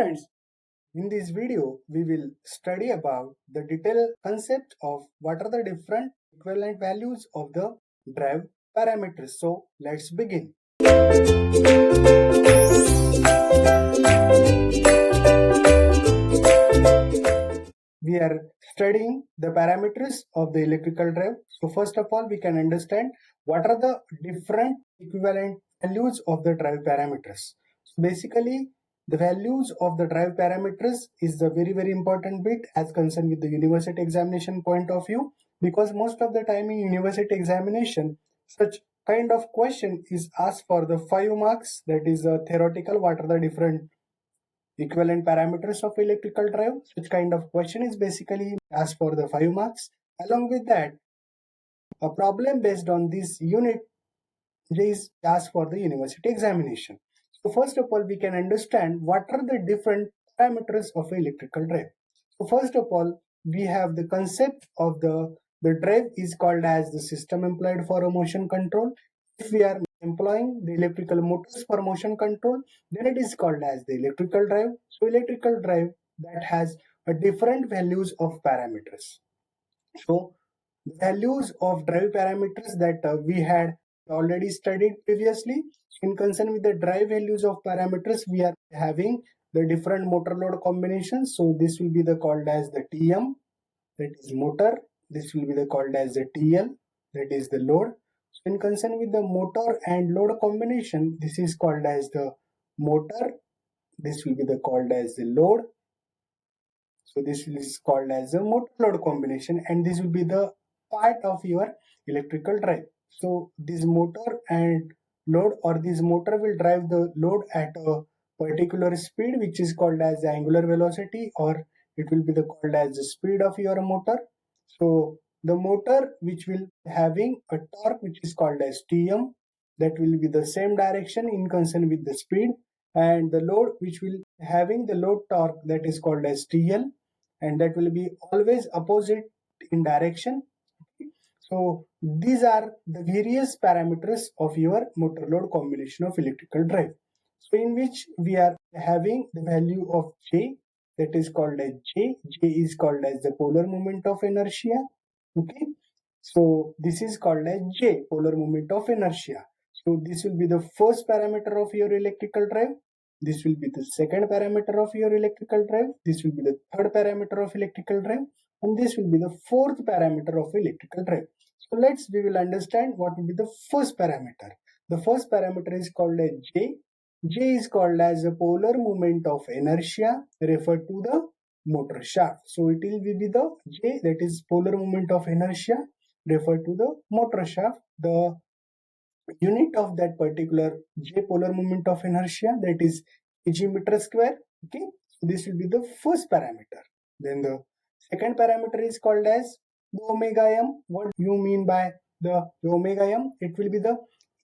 Friends, in this video, we will study about the detailed concept of what are the different equivalent values of the drive parameters. So let's begin. We are studying the parameters of the electrical drive. So first of all, we can understand what are the different equivalent values of the drive parameters. So basically, the values of the drive parameters is the very important bit as concerned with the university examination point of view, because most of the time in university examination, such kind of question is asked for the 5 marks, that is theoretical, what are the different equivalent parameters of electrical drive. Such kind of question is basically asked for the 5 marks. Along with that, a problem based on this unit is asked for the university examination. So first of all, we can understand what are the different parameters of electrical drive. So first of all, we have the concept of the drive is called as the system employed for a motion control. If we are employing the electrical motors for motion control, then it is called as the electrical drive. So electrical drive that has a different values of parameters. So the values of drive parameters that we had already studied previously. In concern with the drive values of parameters, we are having the different motor load combinations. So this will be the called as the TM, that is motor. This will be the called as the TL, that is the load. So in concern with the motor and load combination, this is called as the motor. This will be the called as the load. So this is called as a motor load combination, and this will be the part of your electrical drive. So this motor and load, or this motor will drive the load at a particular speed, which is called as the angular velocity, or it will be the called as the speed of your motor. So the motor which will having a torque which is called as Tm, that will be the same direction in concern with the speed, and the load which will having the load torque, that is called as TL, and that will be always opposite in direction. So these are the various parameters of your motor load combination of electrical drive. So in which we are having the value of J, that is called as J. J is called as the polar moment of inertia. Okay. So this is called as J, polar moment of inertia. So this will be the first parameter of your electrical drive. This will be the second parameter of your electrical drive. This will be the third parameter of electrical drive. And this will be the fourth parameter of electrical drive. So we will understand what will be the first parameter. The first parameter is called as J. J is called as the polar moment of inertia referred to the motor shaft. So it will be the J, that is polar moment of inertia referred to the motor shaft. The unit of that particular J polar moment of inertia, that is kg meter square. Okay, so this will be the first parameter. Then the second parameter is called as the omega m. What you mean by the omega m? It will be the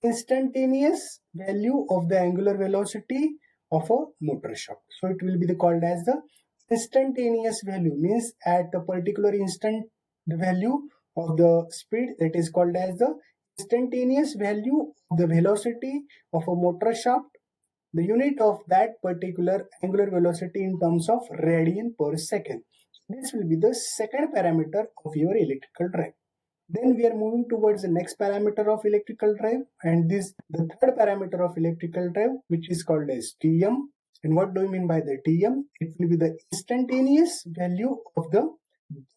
instantaneous value of the angular velocity of a motor shaft. So it will be called as the instantaneous value, means at a particular instant the value of the speed, that is called as the instantaneous value of the velocity of a motor shaft, the unit of that particular angular velocity in terms of radian per second. This will be the second parameter of your electrical drive. Then we are moving towards the next parameter of electrical drive, and this the third parameter of electrical drive, which is called as Tm. And what do you mean by the Tm? It will be the instantaneous value of the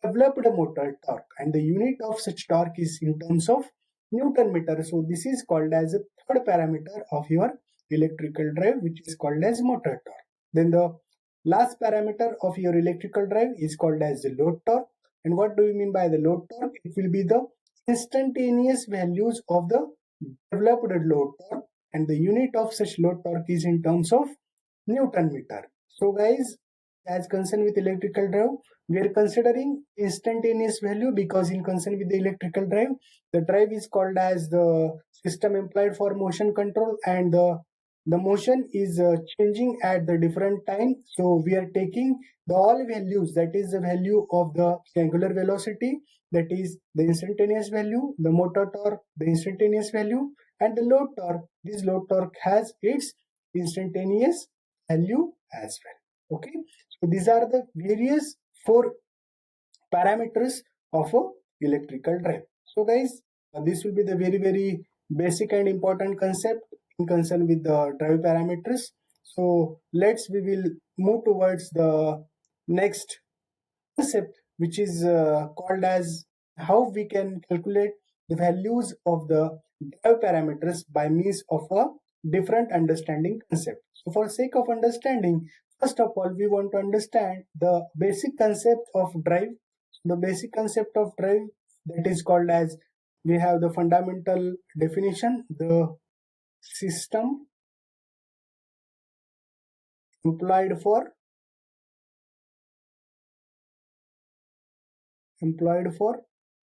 developed motor torque, and the unit of such torque is in terms of Newton meter. So this is called as the third parameter of your electrical drive, which is called as motor torque. Then the last parameter of your electrical drive is called as the load torque. And what do you mean by the load torque? It will be the instantaneous values of the developed load torque, and the unit of such load torque is in terms of Newton meter. So guys, as concerned with electrical drive, we are considering instantaneous value because in concern with the electrical drive, the drive is called as the system employed for motion control, and the motion is changing at the different time. So we are taking the all values, that is the value of the angular velocity, that is the instantaneous value, the motor torque, the instantaneous value, and the load torque. This load torque has its instantaneous value as well. So these are the various 4 parameters of a electrical drive. So guys, this will be the very basic and important concept in concern with the drive parameters. So we will move towards the next concept, which is called as how we can calculate the values of the drive parameters by means of a different understanding concept. So for sake of understanding, first of all, we want to understand the basic concept of drive. The basic concept of drive, that is called as, we have the fundamental definition: the system employed for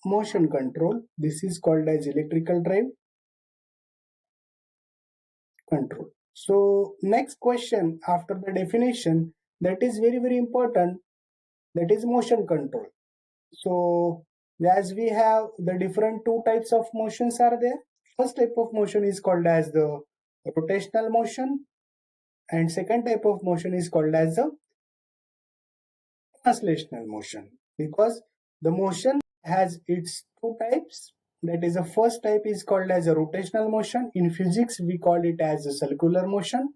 motion control. This is called as electrical drive control. So next question after the definition, that is very important, that is motion control. So as we have the different 2 types of motions are there. First type of motion is called as the rotational motion, and second type of motion is called as the translational motion. Because the motion has its 2 types, that is, the first type is called as a rotational motion. In physics we call it as a circular motion,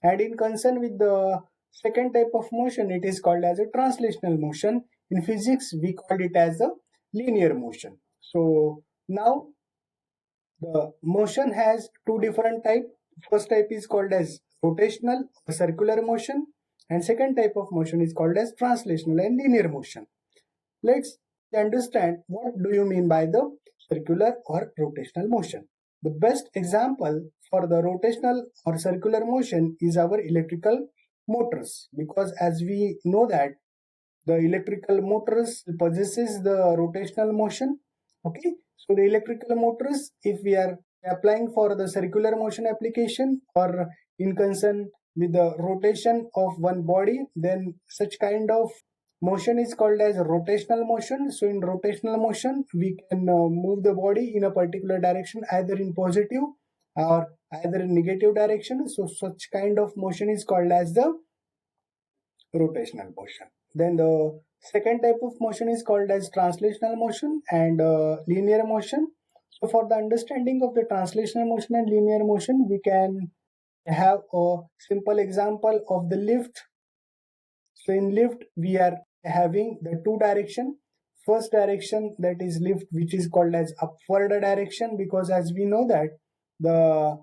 and in concern with the second type of motion, it is called as a translational motion. In physics we call it as a linear motion. So now the motion has 2 different types. First type is called as rotational or circular motion, and second type of motion is called as translational and linear motion. Let's understand what do you mean by the circular or rotational motion. The best example for the rotational or circular motion is our electrical motors, because as we know that the electrical motors possesses the rotational motion. Okay, so the electrical motors, if we are applying for the circular motion application or in concern with the rotation of one body, then such kind of motion is called as rotational motion. So in rotational motion we can move the body in a particular direction, either in positive or either in negative direction. So such kind of motion is called as the rotational motion. Then the second type of motion is called as translational motion and linear motion. So for the understanding of the translational motion and linear motion, we can have a simple example of the lift. So in lift we are having the 2 direction. First direction, that is lift, which is called as upward direction, because as we know that the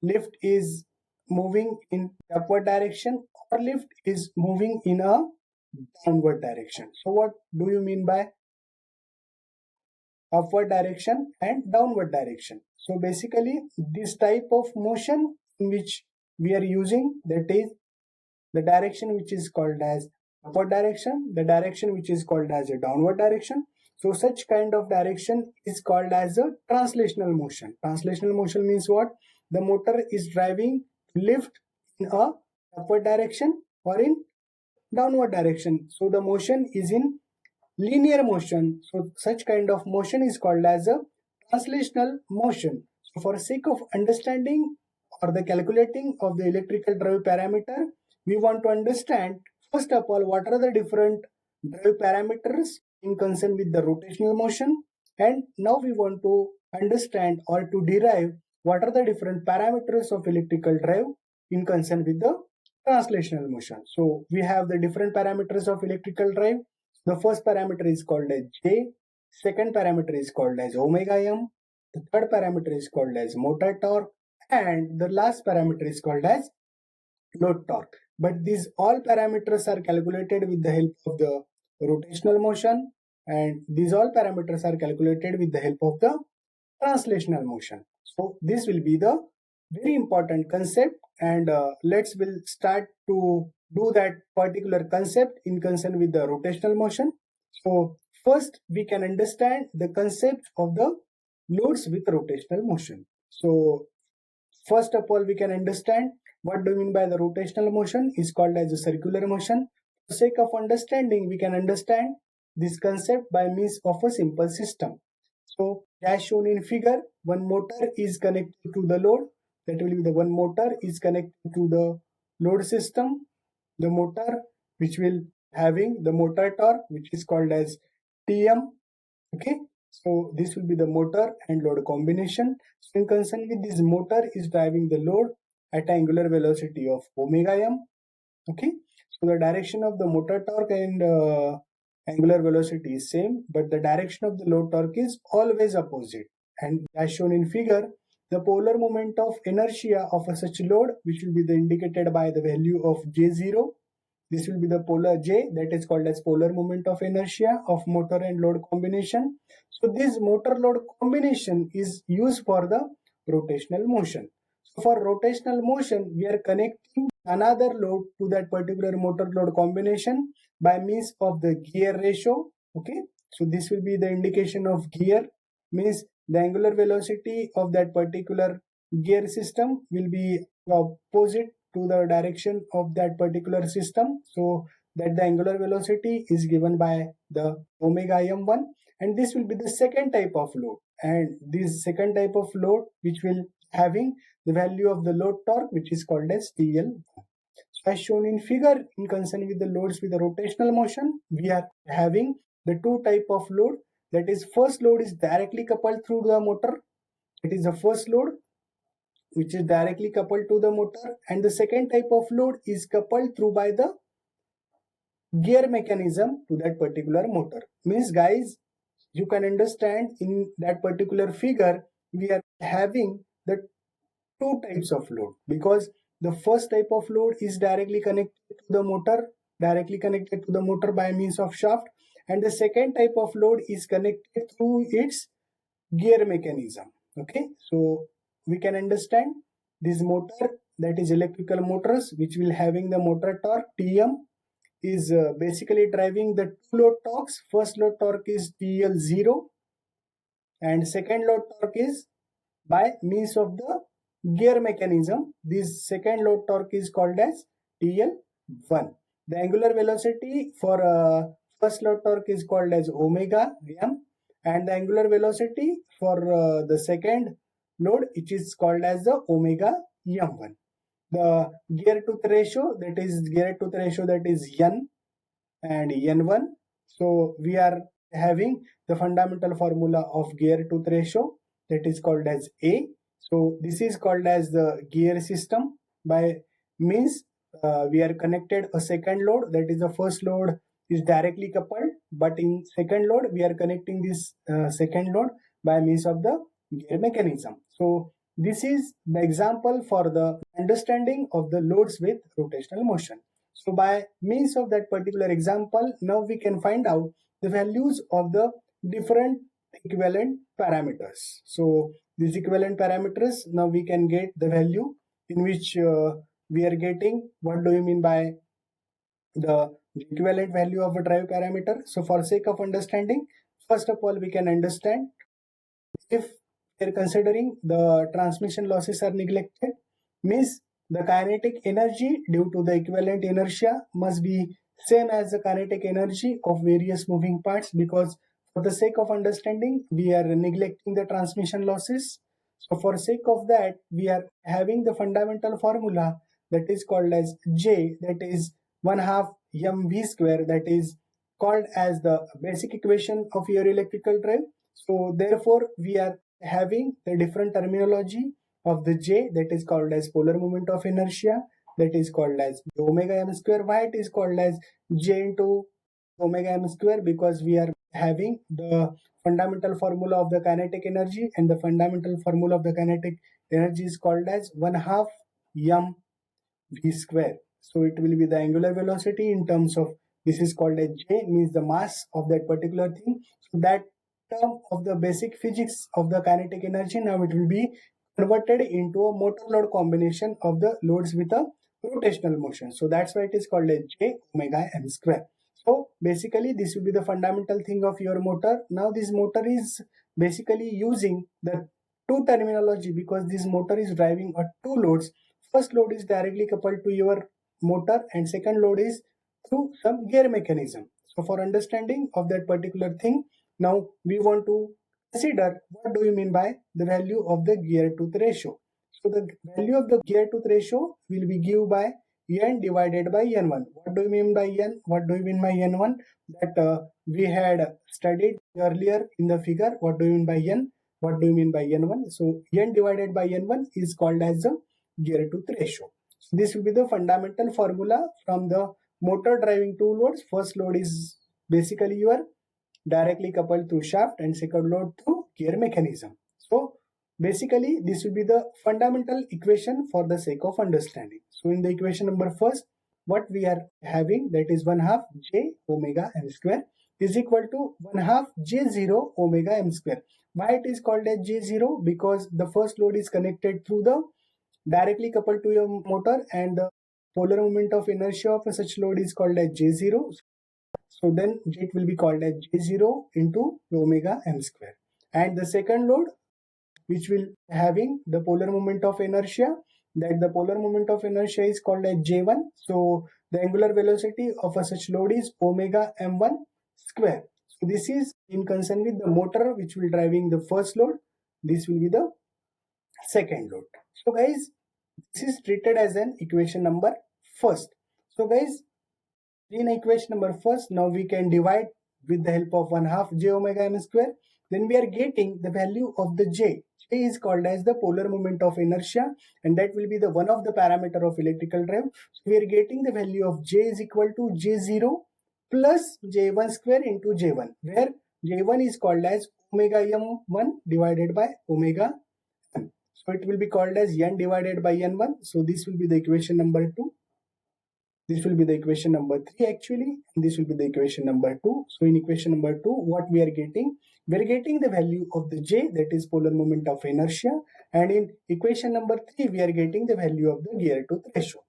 lift is moving in upward direction or lift is moving in a downward direction. So what do you mean by upward direction and downward direction? So basically this type of motion in which we are using, that is the direction which is called as upward direction, the direction which is called as a downward direction. So such kind of direction is called as a translational motion. Translational motion means what? The motor is driving lift in a upward direction or in downward direction. So the motion is in linear motion. So such kind of motion is called as a translational motion. So for sake of understanding or the calculating of the electrical drive parameter, we want to understand first of all what are the different drive parameters in concern with the rotational motion, and now we want to understand or to derive what are the different parameters of electrical drive in concern with the translational motion. So we have the different parameters of electrical drive. The first parameter is called as J, second parameter is called as omega m, the third parameter is called as motor torque, and the last parameter is called as load torque. But these all parameters are calculated with the help of the rotational motion, and these all parameters are calculated with the help of the translational motion. So this will be the very important concept, and will start to do that particular concept in concern with the rotational motion. So first we can understand the concept of the loads with rotational motion. So first of all we can understand what do you mean by the rotational motion is called as a circular motion. For the sake of understanding, we can understand this concept by means of a simple system. So as shown in figure, one motor is connected to the load. That will be the one motor is connected to the load system. The motor which will having the motor torque, which is called as Tm. Okay, so this will be the motor and load combination. So in concern with this, motor is driving the load at angular velocity of omega m. Okay, so the direction of the motor torque and angular velocity is same, but the direction of the load torque is always opposite. And as shown in figure, the polar moment of inertia of a such load, which will be indicated by the value of J0. This will be the polar J, that is called as polar moment of inertia of motor and load combination. So this motor load combination is used for the rotational motion. So for rotational motion, we are connecting another load to that particular motor load combination by means of the gear ratio. Okay, so this will be the indication of gear, means the angular velocity of that particular gear system will be opposite to the direction of that particular system, so that the angular velocity is given by the omega m1. And this will be the second type of load, and this second type of load which will having the value of the load torque, which is called as TL. So as shown in figure, in concern with the loads with the rotational motion, we are having the two type of load. That is, first load is directly coupled through the motor. It is the first load which is directly coupled to the motor, and the second type of load is coupled through by the gear mechanism to that particular motor. Means guys, you can understand in that particular figure we are having the two types of load, because the first type of load is directly connected to the motor by means of shaft, and the second type of load is connected through its gear mechanism. Okay, so we can understand this motor, that is electrical motors, which will having the motor torque Tm, is basically driving the two load torques. First load torque is TL0 and second load torque is by means of the gear mechanism. This second load torque is called as TL1. The angular velocity for first load torque is called as omega m, and the angular velocity for the second load, which is called as the omega m1. The gear tooth ratio, that is n and n1. So we are having the fundamental formula of gear tooth ratio, that is called as A. So this is called as the gear system. By means we are connected a second load, that is the first load is directly coupled, but in second load we are connecting this second load by means of the gear mechanism. So this is the example for the understanding of the loads with rotational motion. So by means of that particular example, now we can find out the values of the different equivalent parameters. So these equivalent parameters, now we can get the value in which we are getting. What do you mean by the equivalent value of a drive parameter? So for sake of understanding, first of all, we can understand if we are considering the transmission losses are neglected, means the kinetic energy due to the equivalent inertia must be same as the kinetic energy of various moving parts, because for the sake of understanding we are neglecting the transmission losses. So for sake of that, we are having the fundamental formula, that is called as J, that is 1/2 mv square, that is called as the basic equation of your electrical drive. So therefore we are having the different terminology of the J, that is called as polar moment of inertia, that is called as omega m square. Why it is called as J into omega m square? Because we are having the fundamental formula of the kinetic energy, and the fundamental formula of the kinetic energy is called as 1/2 m v square. So it will be the angular velocity in terms of, this is called as J, means the mass of that particular thing. So that term of the basic physics of the kinetic energy, now it will be converted into a motor load combination of the loads with a rotational motion. So that's why it is called as J omega m square. So basically this will be the fundamental thing of your motor. Now this motor is basically using the two terminology, because this motor is driving a two loads. First load is directly coupled to your motor, and second load is through some gear mechanism. So for understanding of that particular thing, now we want to consider what do you mean by the value of the gear tooth ratio. So the value of the gear tooth ratio will be given by n divided by n1. What do you mean by n? What do you mean by n1? That we had studied earlier in the figure. What do you mean by n? What do you mean by n1? So n divided by n1 is called as the gear tooth ratio. So this will be the fundamental formula from the motor driving two loads. First load is basically your directly coupled through shaft and second load through gear mechanism. So basically this will be the fundamental equation for the sake of understanding. So in the equation number first, what we are having, that is 1/2 j omega m square is equal to 1/2 j0 omega m square. Why it is called as j0? Because the first load is connected through the directly coupled to your motor, and the polar moment of inertia of such load is called as j0. So then it will be called as j0 into omega m square. And the second load, which will having the polar moment of inertia, that the polar moment of inertia is called as j1. So the angular velocity of a such load is omega m1 square. So this is in concern with the motor which will driving the first load. This will be the second load. So guys, this is treated as an equation number first. So guys, in equation number first, now we can divide with the help of 1/2 j omega m square. Then we are getting the value of the j. J is called as the polar moment of inertia, and that will be the one of the parameter of electrical drive. So we are getting the value of j is equal to j0 plus j1 square into j1, where j1 is called as omega m1 divided by omega m. So it will be called as n divided by n1. So this will be the equation number 2. This will be the equation number 3 actually, and this will be the equation number 2. So in equation number 2, what we are getting the value of the j, that is polar moment of inertia, and in equation number 3 we are getting the value of the gear tooth ratio.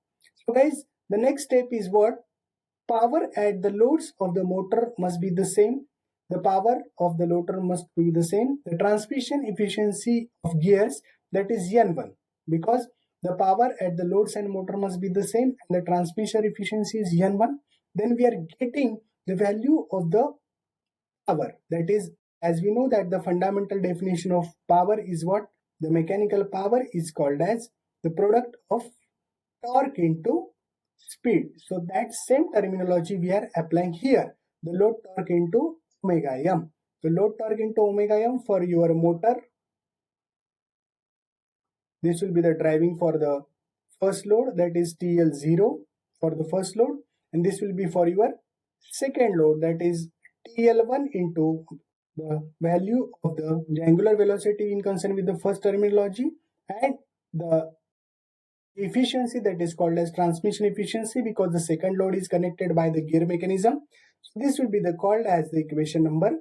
So guys, the next step is what? Power at the loads of the motor must be the same. The power of the motor must be the same. The transmission efficiency of gears, that is n1, because the power at the loads and motor must be the same and the transmission efficiency is n1. Then we are getting the value of the power, that is, as we know that the fundamental definition of power is what? The mechanical power is called as the product of torque into speed. So that same terminology we are applying here. The load torque into omega m. The load torque into omega m for your motor, this will be the driving for the first load, that is TL0 for the first load, and this will be for your second load, that is TL1 into the value of the angular velocity in concern with the first terminology, and the efficiency, that is called as transmission efficiency, because the second load is connected by the gear mechanism. So this will be the called as the equation number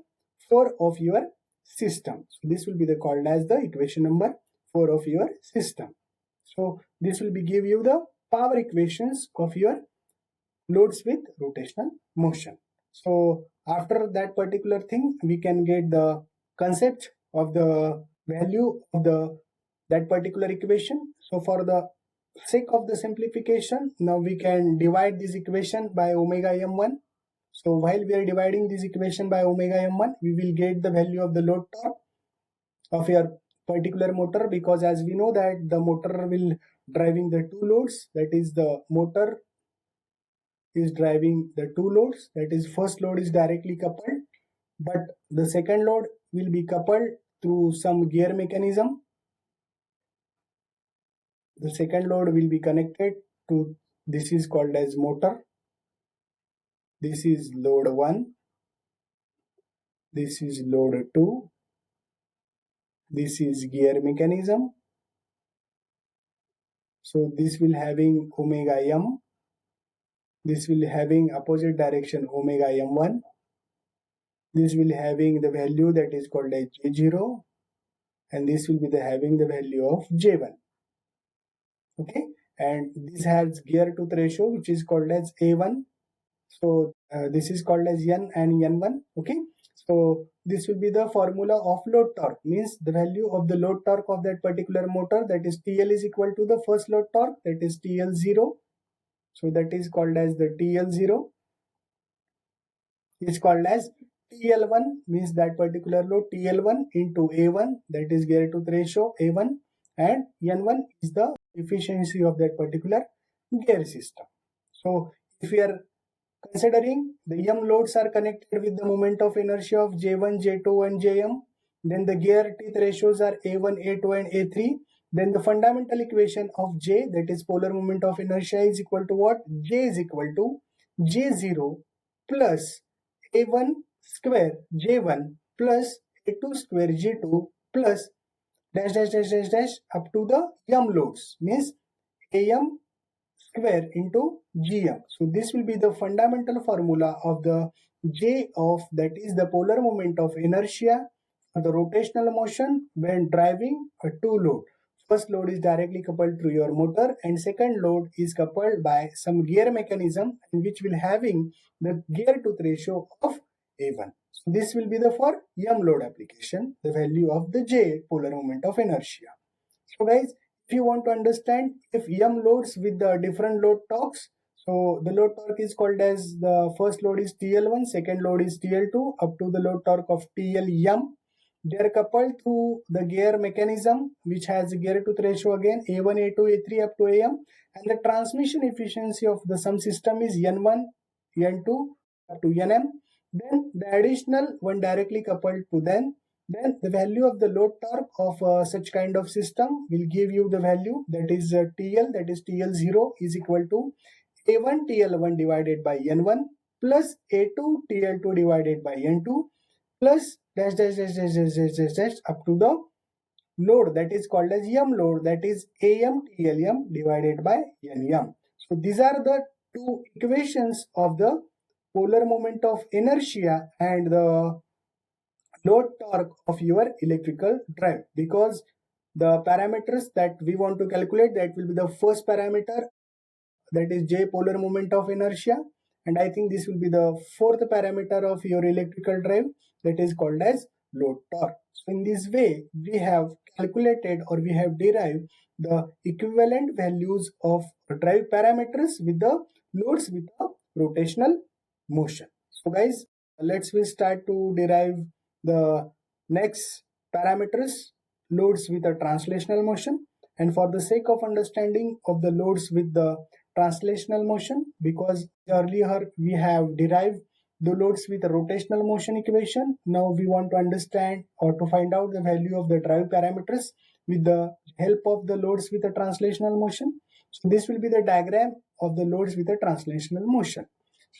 4 of your system. So this will be the called as the equation number 4 of your system. So this will be give you the power equations of your loads with rotational motion. So after that particular thing, we can get the concept of the value of the that particular equation. So for the sake of the simplification, now we can divide this equation by omega m1. So while we are dividing this equation by omega m1, we will get the value of the load torque of your particular motor, because as we know that the motor will driving the two loads, that is the motor is driving the two loads, that is first load is directly coupled, but the second load will be coupled through some gear mechanism. The second load will be connected to, this is called as motor, this is load 1, this is load 2, this is gear mechanism. So this will having omega m, this will having opposite direction omega m1, this will having the value that is called as j0, and this will be the having the value of j1. Okay, and this has gear tooth ratio which is called as a1. So this is called as n and n1. Okay, so this will be the formula of load torque, means the value of the load torque of that particular motor, that is TL is equal to the first load torque, that is TL0. So that is called as the TL0 is called as TL1, means that particular load TL1 into A1, that is gear tooth ratio A1, and N1 is the efficiency of that particular gear system. So if we are considering the M loads are connected with the moment of inertia of J1, J2 and Jm, then the gear teeth ratios are A1, A2 and A3. Then the fundamental equation of J, that is polar moment of inertia, is equal to what? J is equal to J0 plus A1 square J1 plus A2 square J2 plus dash dash dash dash dash up to the M loads, means AM square into Gm. So this will be the fundamental formula of the J of, that is the polar moment of inertia for the rotational motion when driving a two load. First load is directly coupled through your motor and second load is coupled by some gear mechanism which will having the gear tooth ratio of A1. So this will be the for M load application, the value of the J polar moment of inertia. So guys, if you want to understand if M loads with the different load torques, so the load torque is called as, the first load is TL1, second load is TL2 up to the load torque of TLM. They are coupled through the gear mechanism which has a gear tooth ratio again A1, A2, A3 up to AM, and the transmission efficiency of the sum system is N1, N2 up to Nm. Then the additional one directly coupled to then the value of the load torque of such kind of system will give you the value, that is TL, that is TL0 is equal to A1 TL1 divided by N1 plus A2 TL2 divided by N2 plus dash dash dash dash dash dash dash dash up to the load that is called as M load, that is AM TLM divided by NM. So these are the two equations of the polar moment of inertia and the load torque of your electrical drive, because the parameters that we want to calculate, that will be the first parameter, that is J polar moment of inertia, and I think this will be the fourth parameter of your electrical drive, that is called as load torque. So in this way we have calculated or we have derived the equivalent values of drive parameters with the loads with the rotational motion. So guys, let's we start to derive the next parameters, loads with a translational motion. And for the sake of understanding of the loads with the translational motion, because earlier we have derived the loads with a rotational motion equation, now we want to understand or to find out the value of the drive parameters with the help of the loads with a translational motion. So this will be the diagram of the loads with a translational motion.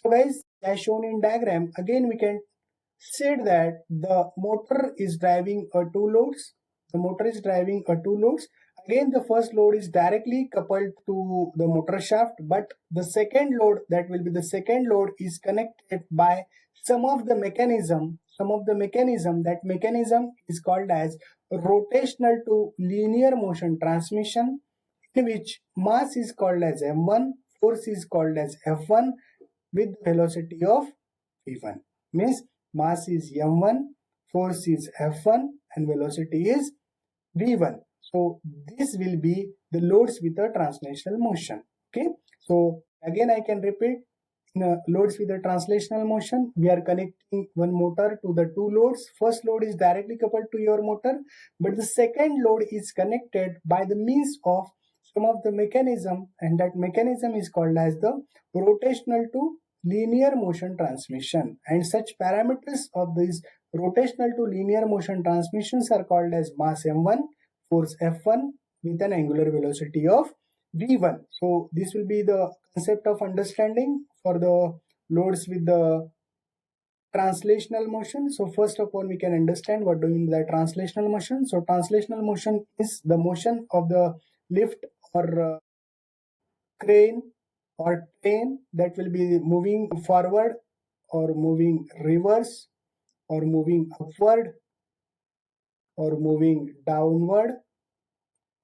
So guys, as shown in diagram, again we can said that the motor is driving a two loads. The motor is driving a two loads. Again, the first load is directly coupled to the motor shaft, but the second load, that will be the second load, is connected by some of the mechanism. That mechanism is called as rotational to linear motion transmission, in which mass is called as M1, force is called as F1 with velocity of V1. Means mass is M1, force is F1 and velocity is V1. So this will be the loads with a translational motion. Okay. So again I can repeat, in loads with a translational motion, we are connecting one motor to the two loads. First load is directly coupled to your motor, but the second load is connected by the means of some of the mechanism, and that mechanism is called as the rotational to linear motion transmission. And such parameters of these rotational to linear motion transmissions are called as mass M1, force F1 with an angular velocity of V1. So this will be the concept of understanding for the loads with the translational motion. So first of all, we can understand what doing the translational motion. So translational motion is the motion of the lift or crane or train that will be moving forward or moving reverse or moving upward or moving downward.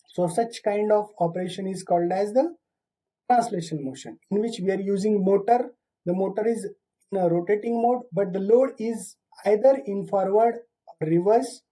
So such kind of operation is called as the translation motion, in which we are using motor. The motor is in a rotating mode, but the load is either in forward or reverse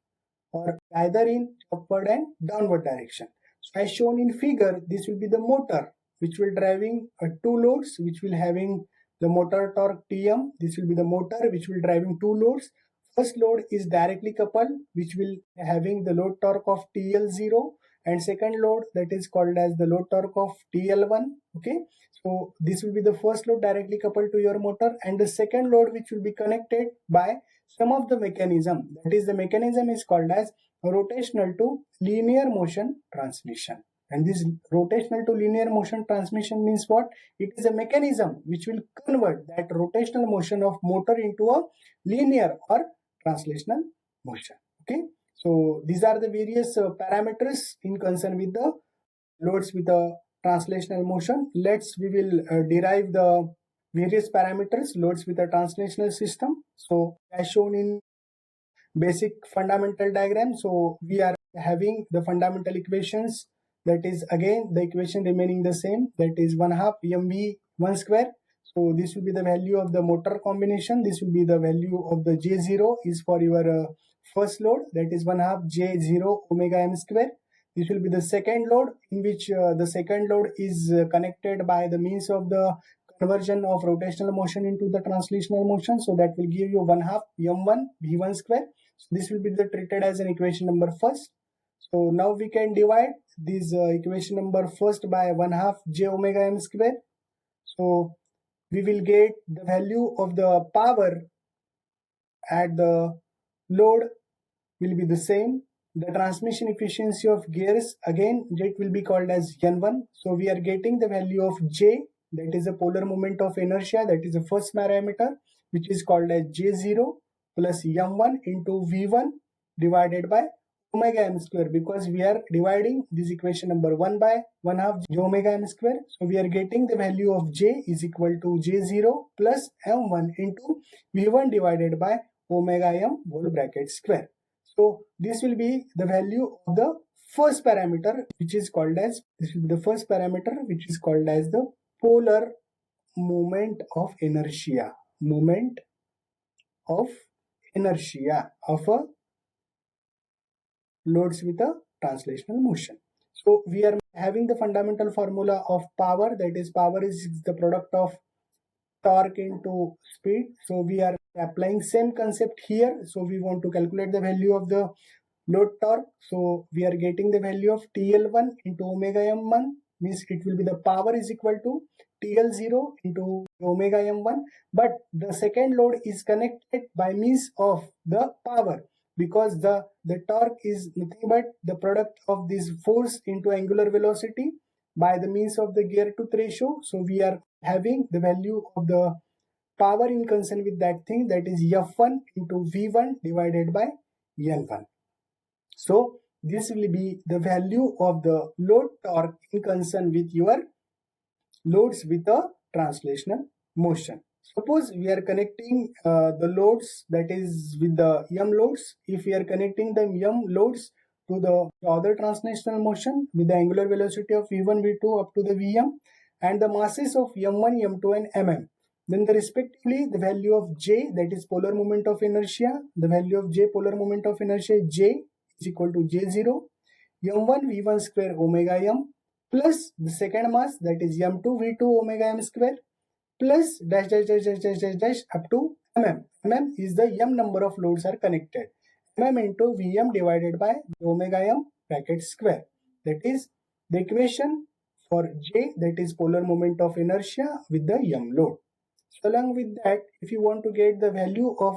or either in upward and downward direction. So as shown in figure, this will be the motor which will driving two loads, which will having the motor torque Tm. This will be the motor which will driving two loads. First load is directly coupled, which will having the load torque of TL0, and second load that is called as the load torque of TL1. Okay, so this will be the first load directly coupled to your motor, and the second load which will be connected by some of the mechanism. That is, the mechanism is called as rotational to linear motion transmission. And this rotational to linear motion transmission means what? It is a mechanism which will convert that rotational motion of motor into a linear or translational motion. Okay, so these are the various parameters in concern with the loads with a translational motion. We will derive the various parameters loads with a translational system. So as shown in basic fundamental diagram, so we are having the fundamental equations. That is again the equation remaining the same, that is 1/2 mv1 square. So this will be the value of the motor combination. This will be the value of the J0 is for your first load, that is 1/2 J0 omega m square. This will be the second load, in which the second load is connected by the means of the conversion of rotational motion into the translational motion. So that will give you 1/2 m1 v1 square. So this will be treated as an equation number first. So now we can divide this equation number first by 1/2 j omega m square. So we will get the value of the power at the load will be the same. The transmission efficiency of gears, again it will be called as N1. So we are getting the value of J, that is a polar moment of inertia, that is the first parameter, which is called as J0 plus M1 into V1 divided by omega m square, because we are dividing this equation number 1 by 1/2 j omega m square. So we are getting the value of J is equal to J0 plus M1 into V1 divided by omega m whole bracket square. So this will be the value of the first parameter, which is called as, this will be the first parameter which is called as the polar moment of inertia. Moment of inertia of a loads with a translational motion. So we are having the fundamental formula of power, that is power is the product of torque into speed. So we are applying same concept here. So we want to calculate the value of the load torque. So we are getting the value of TL1 into omega m1, means it will be the power is equal to TL0 into omega m1, but the second load is connected by means of the power, because the torque is nothing but the product of this force into angular velocity by the means of the gear tooth ratio. So we are having the value of the power in concern with that thing, that is F1 into V1 divided by N1. So this will be the value of the load torque in concern with your loads with a translational motion. Suppose we are connecting the loads, that is with the M loads. If we are connecting the M loads to the other translational motion with the angular velocity of V1, V2 up to the Vm, and the masses of M1, M2 and Mm, then respectively the value of J, that is polar moment of inertia, the value of J polar moment of inertia J is equal to J0 M1 V1 square omega m plus the second mass, that is M2 V2 omega m square, plus dash dash dash dash dash dash dash up to mm. Mm is the m number of loads are connected. Mm into Vm divided by omega m bracket square. That is the equation for J, that is polar moment of inertia with the m load. So along with that, if you want to get the value of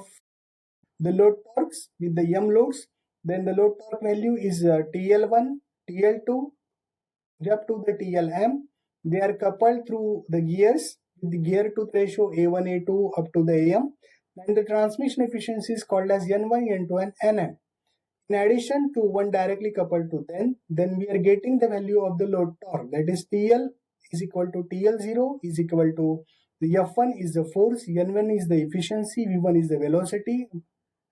the load torques with the m loads, then the load torque value is TL1, TL2 up to the TLM. They are coupled through the gears with the gear tooth ratio A1, A2 up to the AM, and the transmission efficiency is called as N1, N2 and Nm. In addition to one directly coupled to then we are getting the value of the load torque, that is TL is equal to TL0 is equal to the F1 is the force, N1 is the efficiency, V1 is the velocity,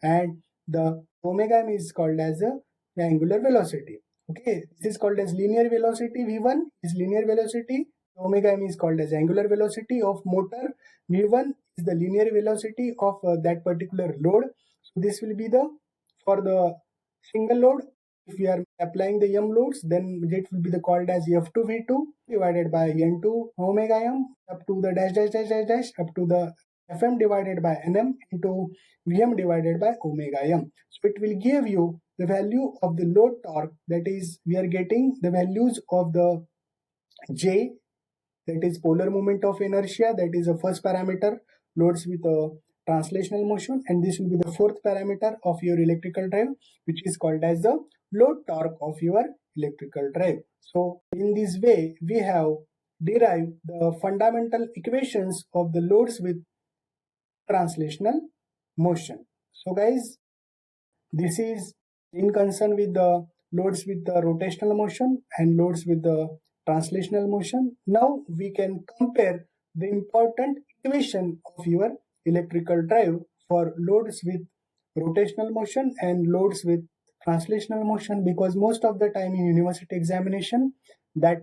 and the omega m is called as the angular velocity. Okay, this is called as linear velocity. V1 is linear velocity. Omega m is called as angular velocity of motor. V1 is the linear velocity of that particular load. So this will be the for the single load. If we are applying the m loads, then it will be the called as F2 V2 divided by N2 omega m up to the dash dash dash dash dash up to the Fm divided by Nm into Vm divided by omega m. So it will give you the value of the load torque, that is we are getting the values of the J, that is polar moment of inertia, that is the first parameter, loads with a translational motion, and this will be the fourth parameter of your electrical drive, which is called as the load torque of your electrical drive. So in this way we have derived the fundamental equations of the loads with translational motion. So guys, this is in concern with the loads with the rotational motion and loads with the translational motion. Now we can compare the important equation of your electrical drive for loads with rotational motion and loads with translational motion, because most of the time in university examination that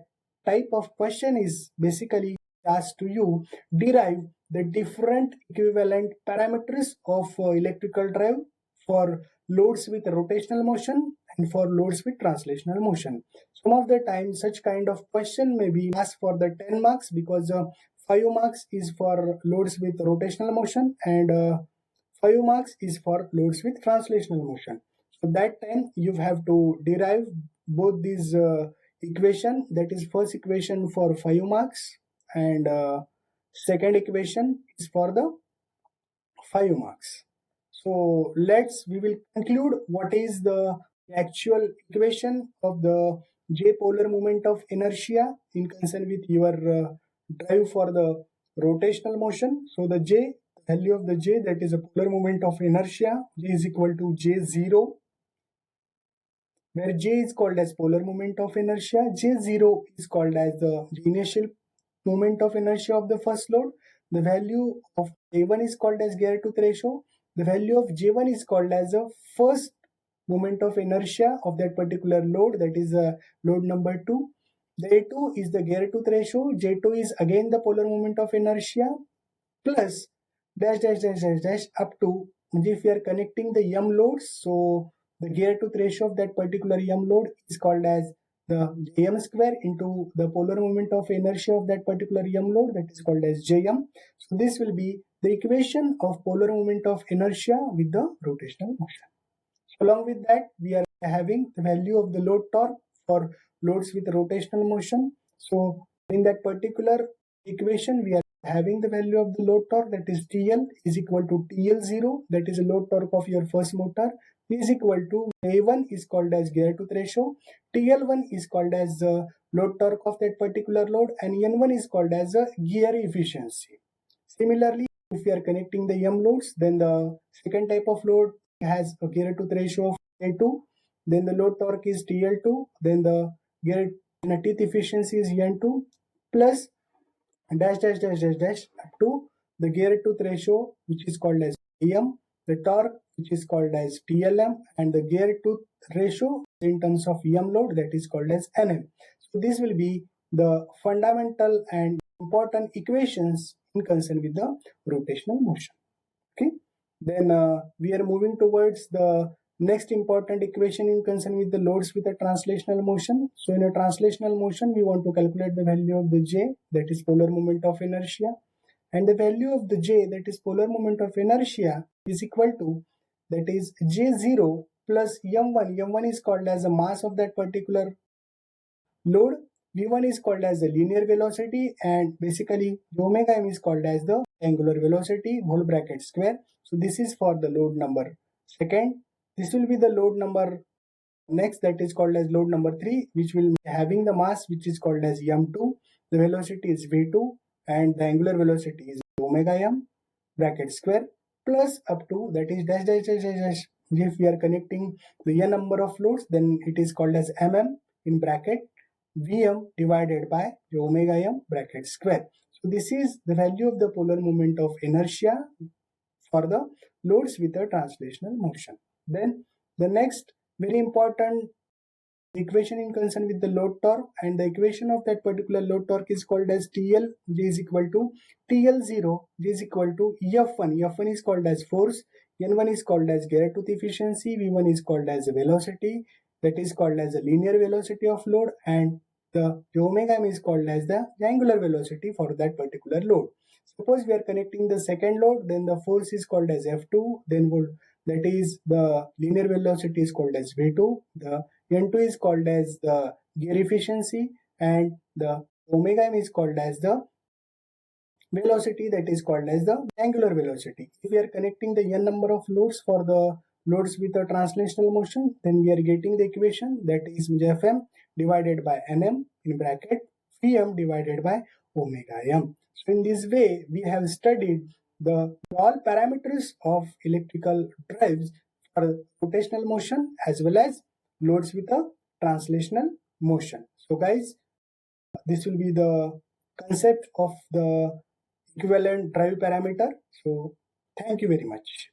type of question is basically asked to you derive the different equivalent parameters of electrical drive for loads with rotational motion and for loads with translational motion. Some of the time such kind of question may be asked for the 10 marks, because 5 marks is for loads with rotational motion and 5 marks is for loads with translational motion. So that time you have to derive both these equation, that is first equation for 5 marks and second equation is for the 5 marks. So we will conclude what is the actual equation of the J polar moment of inertia in concern with your drive for the rotational motion. So the J, value of the J, that is a polar moment of inertia, J is equal to J0, where J is called as polar moment of inertia, J0 is called as the initial moment of inertia of the first load. The value of J1 is called as gear-tooth ratio. The value of J1 is called as the first moment of inertia of that particular load, that is load number 2. The A2 is the gear-tooth ratio. J2 is again the polar moment of inertia plus dash dash dash dash dash up to, if we are connecting the M loads, so the gear-tooth ratio of that particular M load is called as the M square into the polar moment of inertia of that particular M load, that is called as Jm. So this will be the equation of polar moment of inertia with the rotational motion. So along with that, we are having the value of the load torque for loads with rotational motion. So in that particular equation, we are having the value of the load torque, that is TL is equal to TL0, that is the load torque of your first motor, is equal to A1 is called as gear-tooth ratio, TL1 is called as the load torque of that particular load, and N1 is called as the gear efficiency. Similarly, if we are connecting the M loads, then the second type of load has a gear-tooth ratio of A2, then the load torque is TL2, then the gear teeth efficiency is N2 plus dash dash dash dash dash up to the gear-tooth ratio, which is called as AM, the torque, which is called as TLM, and the gear-tooth ratio in terms of M load, that is called as NM. So this will be the fundamental and important equations in concern with the rotational motion. Okay, then we are moving towards the next important equation in concern with the loads with a translational motion. So in a translational motion, we want to calculate the value of the J, that is polar moment of inertia, and the value of the J, that is polar moment of inertia, is equal to, that is J0 plus M1. M1 is called as the mass of that particular load, V1 is called as the linear velocity, and basically omega m is called as the angular velocity whole bracket square. So this is for the load number second. This will be the load number next, that is called as load number 3, which will be having the mass which is called as m2, the velocity is v2, and the angular velocity is omega m bracket square plus up to, that is dash dash dash dash dash. If we are connecting the n number of loads, then it is called as mm in bracket Vm divided by the omega m bracket square. So this is the value of the polar moment of inertia for the loads with a translational motion. Then the next very important equation in concern with the load torque, and the equation of that particular load torque is called as TL, J is equal to TL0, J is equal to F1. F1 is called as force, N1 is called as gear-tooth efficiency, V1 is called as velocity, that is called as the linear velocity of load, and the omega m is called as the angular velocity for that particular load. Suppose we are connecting the second load, then the force is called as F2, then that is the linear velocity is called as V2, the N2 is called as the gear efficiency, and the omega m is called as the velocity, that is called as the angular velocity. If we are connecting the n number of loads for the loads with a translational motion, then we are getting the equation, that is Fm divided by Nm in bracket Vm divided by omega m. So in this way, we have studied the all parameters of electrical drives for rotational motion as well as loads with a translational motion. So guys, this will be the concept of the equivalent drive parameter. So thank you very much.